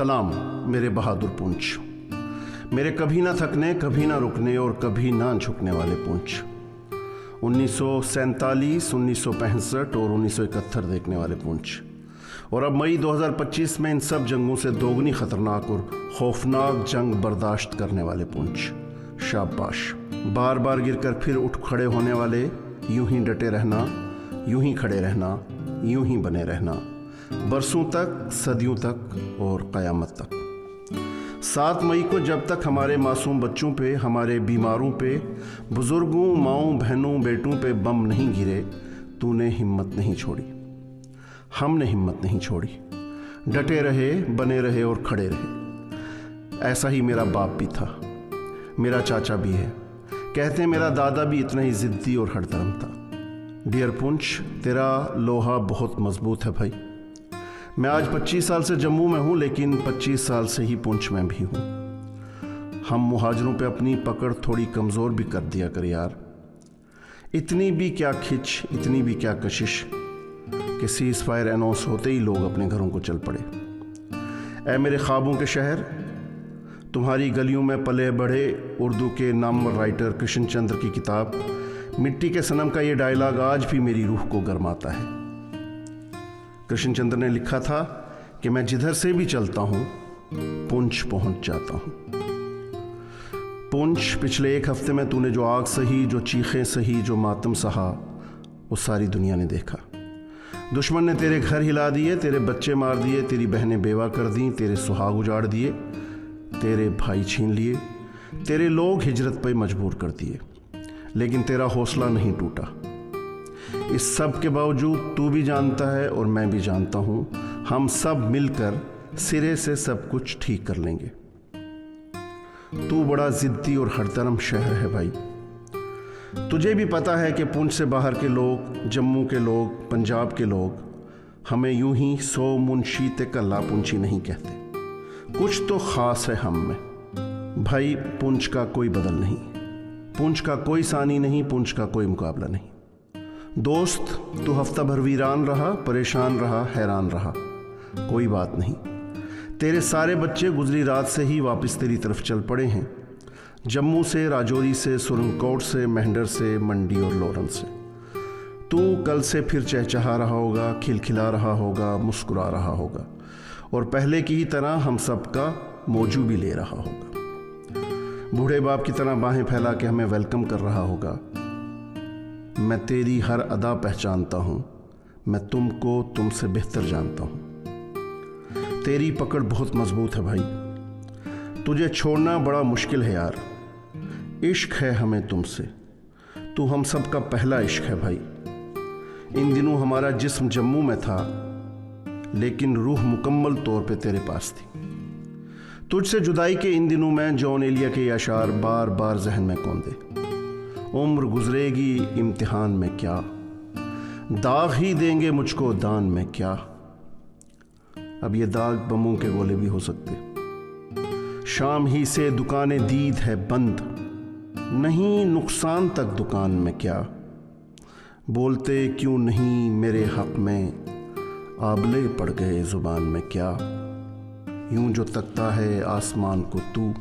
सलाम मेरे बहादुर पूंछ, मेरे कभी ना थकने, कभी ना रुकने और कभी ना झुकने वाले पूंछ। 1947, 1965 और 1971 देखने वाले पूंछ। और अब मई 2025 में इन सब जंगों से दोगुनी खतरनाक और खौफनाक जंग बर्दाश्त करने वाले पूंछ। शाबाश। बार बार गिरकर फिर उठ खड़े होने वाले, यूं ही डटे रहना, यूं ही खड़े रहना, यूं ही बने रहना, बरसों तक, सदियों तक और क़यामत तक। 7 मई को जब तक हमारे मासूम बच्चों पे, हमारे बीमारों पे, बुजुर्गों, माओं, बहनों, बेटों पे बम नहीं गिरे, तूने हिम्मत नहीं छोड़ी, हमने हिम्मत नहीं छोड़ी। डटे रहे, बने रहे और खड़े रहे। ऐसा ही मेरा बाप भी था, मेरा चाचा भी है। कहते हैं मेरा दादा भी इतना ही ज़िद्दी और हठधर्म था। डियर पुंछ, तेरा लोहा बहुत मजबूत है भाई। मैं आज 25 साल से जम्मू में हूँ, लेकिन 25 साल से ही पुंछ में भी हूँ। हम मुहाजिरों पे अपनी पकड़ थोड़ी कमज़ोर भी कर दिया कर यार। इतनी भी क्या खिंच, इतनी भी क्या कशिश कि सीज़ फायर अनाउंस होते ही लोग अपने घरों को चल पड़े। ऐ मेरे ख्वाबों के शहर, तुम्हारी गलियों में पले बढ़े उर्दू के नामवर राइटर कृष्ण चंद्र की किताब मिट्टी के सनम का ये डायलॉग आज भी मेरी रूह को गरमाता है। कृष्ण चंद्र ने लिखा था कि मैं जिधर से भी चलता हूँ पुंछ पहुँच जाता हूँ। पुंछ, पिछले 1 हफ्ते में तूने जो आग सही, जो चीखें सही, जो मातम सहा, वो सारी दुनिया ने देखा। दुश्मन ने तेरे घर हिला दिए, तेरे बच्चे मार दिए, तेरी बहनें बेवा कर दी, तेरे सुहाग उजाड़ दिए, तेरे भाई छीन लिए, तेरे लोग हिजरत पर मजबूर कर दिए, लेकिन तेरा हौसला नहीं टूटा। इस सब के बावजूद तू भी जानता है और मैं भी जानता हूँ, हम सब मिलकर सिरे से सब कुछ ठीक कर लेंगे। तू बड़ा जिद्दी और हठधर्म शहर है भाई। तुझे भी पता है कि पुंछ से बाहर के लोग, जम्मू के लोग, पंजाब के लोग हमें यूं ही 100 मुंशी ते कल्ला पुंछी नहीं कहते। कुछ तो ख़ास है हम में भाई। पुंछ का कोई बदल नहीं, पुंछ का कोई सानी नहीं, पुंछ का कोई मुकाबला नहीं। दोस्त, तू हफ्ता भर वीरान रहा, परेशान रहा, हैरान रहा, कोई बात नहीं। तेरे सारे बच्चे गुजरी रात से ही वापस तेरी तरफ चल पड़े हैं। जम्मू से, राजौरी से, सुरनकोट से, मेहंडर से, मंडी और लोरन से। तू कल से फिर चहचहा रहा होगा, खिलखिला रहा होगा, मुस्कुरा रहा होगा और पहले की ही तरह हम सबका मौजू भी ले रहा होगा। बूढ़े बाप की तरह बाहें फैला के हमें वेलकम कर रहा होगा। मैं तेरी हर अदा पहचानता हूँ, मैं तुमको तुमसे बेहतर जानता हूँ। तेरी पकड़ बहुत मजबूत है भाई, तुझे छोड़ना बड़ा मुश्किल है यार। इश्क है हमें तुमसे, तू हम सब का पहला इश्क है भाई। इन दिनों हमारा जिस्म जम्मू में था, लेकिन रूह मुकम्मल तौर पे तेरे पास थी। तुझसे जुदाई के इन दिनों में जॉन एलिया के अशार बार बार जहन में कौंधे। उम्र गुजरेगी इम्तिहान में क्या, दाग ही देंगे मुझको दान में क्या। अब ये दाग बमों के गोले भी हो सकते। शाम ही से दुकानें दीद है बंद, नहीं नुकसान तक दुकान में क्या। बोलते क्यों नहीं मेरे हक में, आबले पड़ गए जुबान में क्या। यूं जो तकता है आसमान को तू,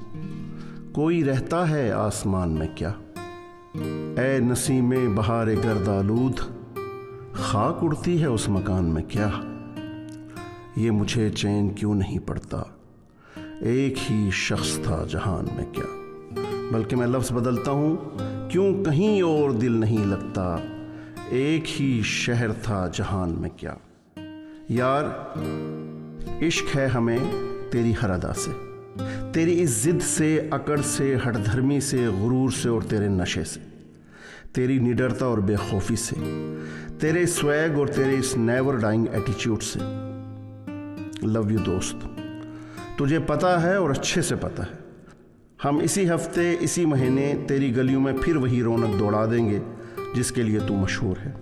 कोई रहता है आसमान में क्या। ऐ नसीमे बहारे गर्दालूद, खाक उड़ती है उस मकान में क्या। ये मुझे चैन क्यों नहीं पड़ता, एक ही शख्स था जहान में क्या। बल्कि मैं लफ्ज़ बदलता हूँ, क्यों कहीं और दिल नहीं लगता, एक ही शहर था जहान में क्या। यार इश्क है हमें तेरी हर अदा से, तेरी इस जिद से, अकड़ से, हठधर्मी से, गुरूर से और तेरे नशे से, तेरी निडरता और बेखौफी से, तेरे स्वैग और तेरे इस नेवर डाइंग एटीट्यूड से। लव यू दोस्त। तुझे पता है और अच्छे से पता है, हम इसी हफ्ते, इसी महीने तेरी गलियों में फिर वही रौनक दौड़ा देंगे जिसके लिए तू मशहूर है।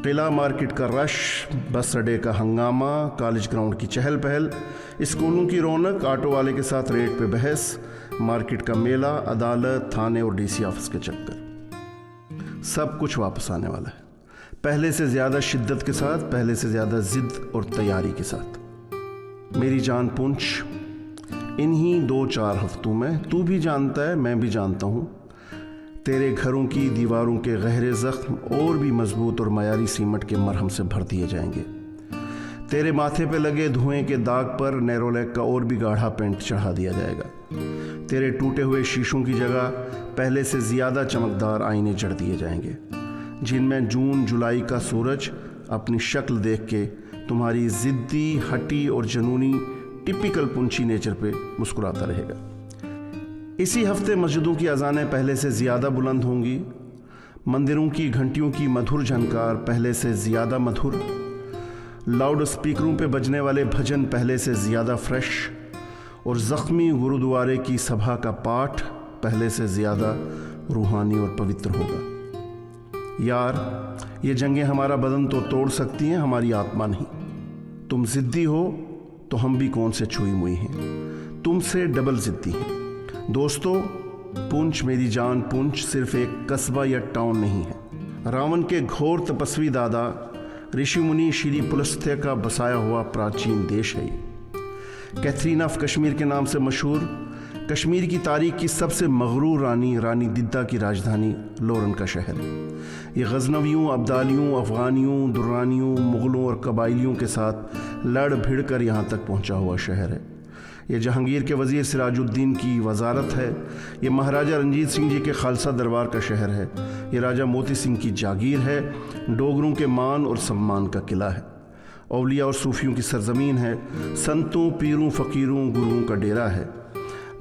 किला मार्केट का रश, बस अड्डे का हंगामा, कॉलेज ग्राउंड की चहल पहल, स्कूलों की रौनक, ऑटो वाले के साथ रेट पे बहस, मार्केट का मेला, अदालत, थाने और डीसी ऑफिस के चक्कर, सब कुछ वापस आने वाला है। पहले से ज़्यादा शिद्दत के साथ, पहले से ज़्यादा जिद और तैयारी के साथ। मेरी जान पुंछ, इन्हीं 2-4 हफ्तों में तू भी जानता है, मैं भी जानता हूँ, तेरे घरों की दीवारों के गहरे जख्म और भी मजबूत और मयारी सीमेंट के मरहम से भर दिए जाएंगे। तेरे माथे पे लगे धुएं के दाग पर नैरोलैक का और भी गाढ़ा पेंट चढ़ा दिया जाएगा। तेरे टूटे हुए शीशों की जगह पहले से ज़्यादा चमकदार आईने जड़ दिए जाएंगे, जिनमें जून जुलाई का सूरज अपनी शक्ल देख के तुम्हारी ज़िद्दी, हटी और जनूनी टिपिकल पुंछी नेचर पे मुस्कुराता रहेगा। इसी हफ्ते मस्जिदों की अजानें पहले से ज़्यादा बुलंद होंगी, मंदिरों की घंटियों की मधुर झनकार पहले से ज़्यादा मधुर, लाउड स्पीकरों पे बजने वाले भजन पहले से ज़्यादा फ्रेश और ज़ख्मी गुरुद्वारे की सभा का पाठ पहले से ज़्यादा रूहानी और पवित्र होगा। यार, ये जंगें हमारा बदन तो तोड़ सकती हैं, हमारी आत्मा नहीं। तुम ज़िद्दी हो तो हम भी कौन से छुई मुई हैं, तुमसे डबल ज़िद्दी हैं। दोस्तों, पुंछ मेरी जान पुंछ सिर्फ एक कस्बा या टाउन नहीं है। रावण के घोर तपस्वी दादा ऋषि मुनि श्री पुलस्त्य का बसाया हुआ प्राचीन देश है। ये कैथरीन ऑफ कश्मीर के नाम से मशहूर कश्मीर की तारीख की सबसे मगरूर रानी दिद्दा की राजधानी लोरन का शहर है। ये गजनवियों, अब्दालियों, अफ़गानियों, दुर्रानियों, मुग़लों और कबाइलियों के साथ लड़ भिड़ कर यहाँ तक पहुँचा हुआ शहर है। ये जहांगीर के वज़ीर सिराजुद्दीन की वजारत है। ये महाराजा रंजीत सिंह जी के खालसा दरबार का शहर है। ये राजा मोती सिंह की जागीर है। डोगरों के मान और सम्मान का किला है। औलिया और सूफियों की सरजमीन है। संतों, पीरों, फ़कीरों, गुरुओं का डेरा है।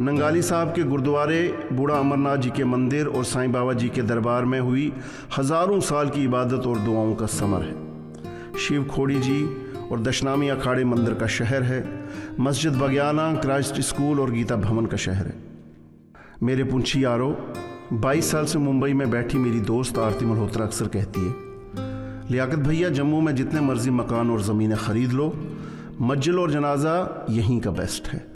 नंगाली साहब के गुरुद्वारे, बूढ़ा अमरनाथ जी के मंदिर और साईं बाबा जी के दरबार में हुई हज़ारों साल की इबादत और दुआओं का समर है। शिव खोड़ी जी और दशनामी अखाड़े मंदिर का शहर है। मस्जिद बगियाना, क्राइस्ट स्कूल और गीता भवन का शहर है। मेरे पुंछी यारो, 22 साल से मुंबई में बैठी मेरी दोस्त आरती मल्होत्रा अक्सर कहती है, लियाकत भैया, जम्मू में जितने मर्जी मकान और ज़मीनें ख़रीद लो, मज्जिल और जनाजा यहीं का बेस्ट है।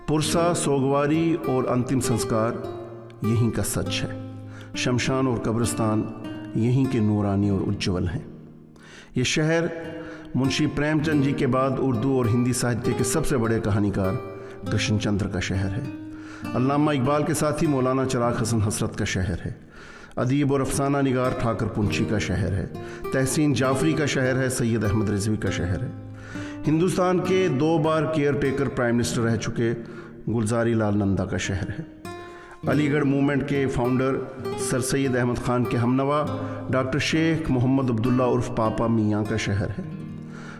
पुरसा, सोगवारी और अंतिम संस्कार यहीं का सच है। शमशान और कब्रिस्तान यहीं के नूरानी और उज्ज्वल हैं। ये शहर मुंशी प्रेमचंद जी के बाद उर्दू और हिंदी साहित्य के सबसे बड़े कहानीकार कृष्णचंद्र का शहर है। अल्लामा इकबाल के साथ ही मौलाना चिराग हसन हसरत का शहर है। अदीब और अफसाना निगार ठाकर पुंछी का शहर है। तहसीन जाफरी का शहर है। सैयद अहमद रिजवी का शहर है। हिंदुस्तान के 2 बार केयर टेकर प्राइम मिनिस्टर रह चुके गुलजारी लाल नंदा का शहर है। अलीगढ़ मूवमेंट के फाउंडर सर सैयद अहमद खान के हमनवा डॉक्टर शेख मोहम्मद अब्दुल्ला उर्फ पापा मियाँ का शहर है।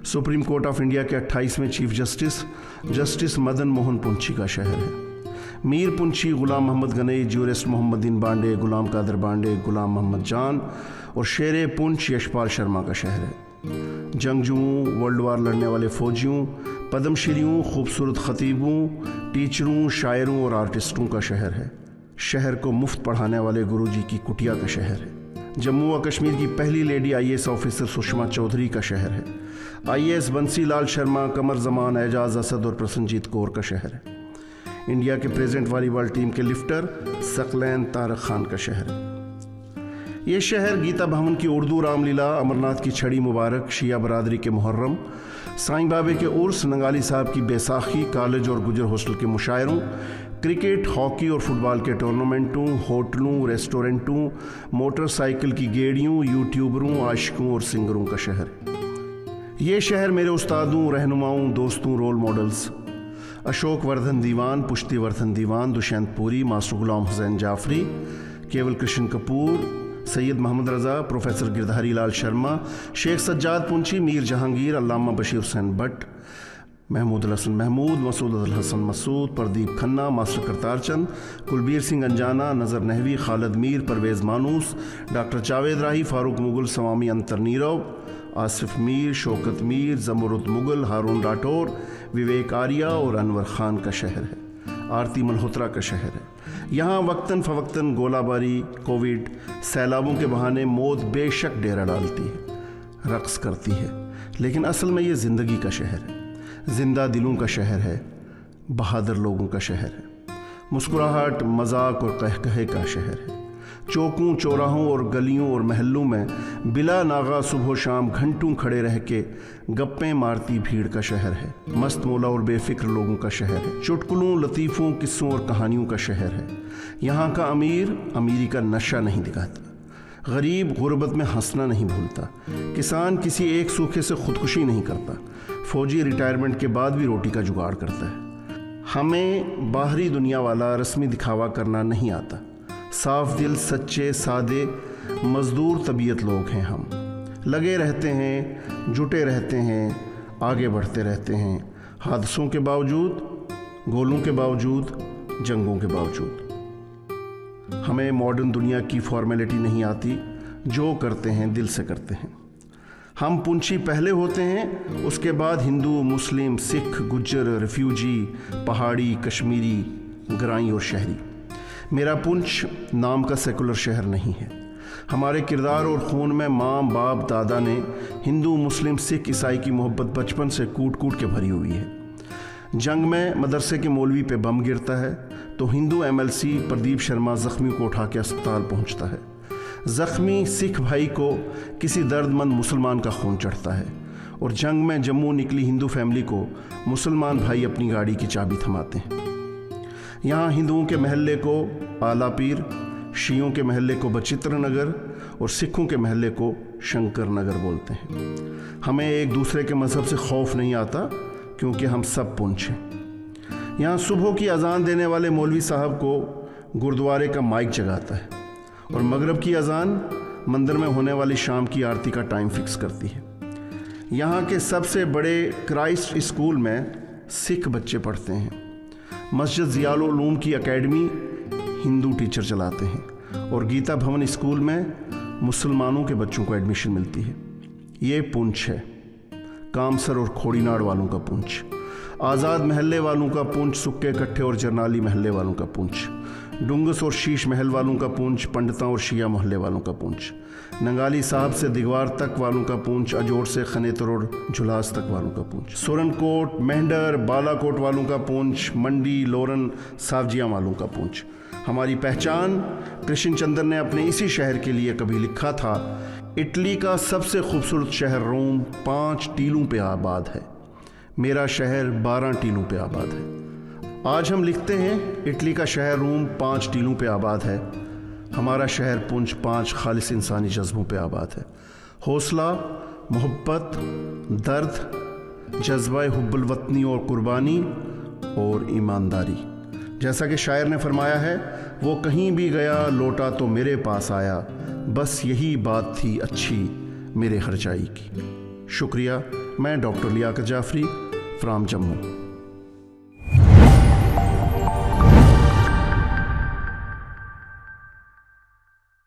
सुप्रीम कोर्ट ऑफ इंडिया के 28वें चीफ जस्टिस मदन मोहन पुंछी का शहर है। मीर पुंछी, गुलाम मोहम्मद गनई, ज्यूरिस्ट मोहम्मदीन बांडे, गुलाम कादर बांडे, गुलाम मोहम्मद जान और शेर पुंछ यशपाल शर्मा का शहर है। जंगजुओं, वर्ल्ड वार लड़ने वाले फौजियों, पद्मश्रियों, खूबसूरत खतीबों, टीचरों, शायरों और आर्टिस्टों का शहर है। शहर को मुफ्त पढ़ाने वाले गुरुजी की कुटिया का शहर है। जम्मू व कश्मीर की पहली lady IAS officer Sushma Chaudhary का शहर है। IAS बंसी लाल शर्मा, कमर जमान, एजाज असद और प्रसन्नजीत कौर का शहर है। इंडिया के प्रेजेंट वॉलीबॉल टीम के लिफ्टर सकलैन तारक खान का शहर है। ये शहर गीता भवन की उर्दू रामलीला, अमरनाथ की छड़ी मुबारक, शिया बरादरी के मुहर्रम, साईं बाबे के उर्स, नंगाली साहब की बैसाखी, कॉलेज और गुजर हॉस्टल के मुशायरों, क्रिकेट, हॉकी और फुटबॉल के टूर्नामेंटों, होटलों, रेस्टोरेंटों, मोटरसाइकिल की गेड़ियों, यूट्यूबरों, आशिकों और सिंगरों का शहर है। ये शहर मेरे उस्तादों, रहनुमाओं, दोस्तों, रोल मॉडल्स अशोक वर्धन दीवान, पुष्टि वर्धन दीवान, दुष्यंत पुरी, मास्टर गुलाम हुसैन जाफरी, केवल कृष्ण कपूर, सैयद मोहम्मद रज़ा, प्रोफेसर गिरधारी लाल शर्मा, शेख सज्जाद पुंछी, मीर जहांगीर, अल्लामा बशीर हुसैन भट्ट, महमूद हसन महमूद, मसूद हसन मसूद, प्रदीप खन्ना, मास्टर करतार चंद, कुलबीर सिंह अंजाना, नज़र नहवी, खालिद मीर, परवेज़ मानूस, डॉक्टर जावेद राही, फारूक मुगल, सवामी अंतर नीरव, आसिफ मीर, शौकत मीर, जमरुद मुगल, हारून राठौर, विवेक आर्या और अनवर खान का शहर है। आरती मल्होत्रा का शहर है। यहाँ वक्तन फ़वक्तन गोलाबारी, कोविड, सैलाबों के बहाने मौत बेशक डेरा डालती है, रक़्स करती है, लेकिन असल में ये ज़िंदगी का शहर है। जिंदा दिलों का शहर है, बहादुर लोगों का शहर है, मुस्कुराहट, मजाक और कहकहे का शहर है। चौकों, चौराहों और गलियों और महल्लों में बिला नागा सुबह शाम घंटों खड़े रह के गप्पें मारती भीड़ का शहर है। मस्त मौला और बेफिक्र लोगों का शहर है। चुटकुलों, लतीफ़ों, किस्सों और कहानियों का शहर है। यहाँ का अमीर अमीरी का नशा नहीं दिखाता, गरीब गुर्बत में हंसना नहीं भूलता, किसान किसी एक सूखे से खुदकुशी नहीं करता, फौजी रिटायरमेंट के बाद भी रोटी का जुगाड़ करता है। हमें बाहरी दुनिया वाला रस्मी दिखावा करना नहीं आता। साफ दिल, सच्चे, सादे, मजदूर तबीयत लोग हैं हम। लगे रहते हैं, जुटे रहते हैं, आगे बढ़ते रहते हैं, हादसों के बावजूद, गोलों के बावजूद, जंगों के बावजूद। हमें मॉडर्न दुनिया की फॉर्मेलिटी नहीं आती, जो करते हैं दिल से करते हैं। हम पुंछी पहले होते हैं, उसके बाद हिंदू, मुस्लिम, सिख, गुज्जर, रिफ्यूजी, पहाड़ी, कश्मीरी, ग्राई और शहरी। मेरा पुंछ नाम का सेकुलर शहर नहीं है। हमारे किरदार और खून में माँ, बाप, दादा ने हिंदू, मुस्लिम, सिख, ईसाई की मोहब्बत बचपन से कूट कूट के भरी हुई है। जंग में मदरसे के मौलवी पे बम गिरता है तो हिंदू MLC प्रदीप शर्मा जख्मी को उठा के अस्पताल पहुंचता है। जख्मी सिख भाई को किसी दर्दमंद मुसलमान का खून चढ़ता है और जंग में जम्मू निकली हिंदू फैमिली को मुसलमान भाई अपनी गाड़ी की चाबी थमाते हैं। यहाँ हिंदुओं के महल्ले को आला पीर, शियों के महल्ले को बचित्र नगर और सिखों के महल्ले को शंकर नगर बोलते हैं। हमें एक दूसरे के मज़हब से खौफ नहीं आता क्योंकि हम सब पुंछ हैं। यहाँ सुबह की अजान देने वाले मौलवी साहब को गुरुद्वारे का माइक जगाता है और मगरब की अजान मंदिर में होने वाली शाम की आरती का टाइम फिक्स करती है। यहाँ के सबसे बड़े क्राइस्ट स्कूल में सिख बच्चे पढ़ते हैं। मस्जिद ज़ियाउल उलूम की एकेडमी हिंदू टीचर चलाते हैं और गीता भवन स्कूल में मुसलमानों के बच्चों को एडमिशन मिलती है। ये पुंछ है, कामसर और खोड़ीनाड़ वालों का पुंछ, आज़ाद महल्ले वालों का पुंछ, सुक्के कट्ठे और जरनाली महल्ले वालों का पुंछ, डुंगस और शीश महल वालों का पुंछ, पंडिता और शिया मोहल्ले वालों का पुंछ, नंगाली साहब से दिगवार तक वालों का पुंछ, अजोड़ से खनेतर और झुलास तक वालों का पुंछ, सोरनकोट, मेंढर, बालाकोट वालों का पुंछ, मंडी, लोरन, सावजिया वालों का पुंछ। हमारी पहचान कृष्ण चंद्र ने अपने इसी शहर के लिए कभी लिखा था, इटली का सबसे खूबसूरत शहर रोम 5 टीलों पे आबाद है, मेरा शहर 12 टीलों पे आबाद है। आज हम लिखते हैं इटली का शहर रोम 5 टीलों पे आबाद है, हमारा शहर पुंछ 5 खालिस इंसानी जज्बों पे आबाद है। हौसला, मोहब्बत, दर्द, जज्बा हुब्बुल वतनी और कुर्बानी और ईमानदारी। जैसा कि शायर ने फरमाया है, वो कहीं भी गया लौटा तो मेरे पास आया, बस यही बात थी अच्छी मेरे हरजाई की। शुक्रिया। मैं डॉक्टर लियाकत जाफरी फ्राम जम्मू।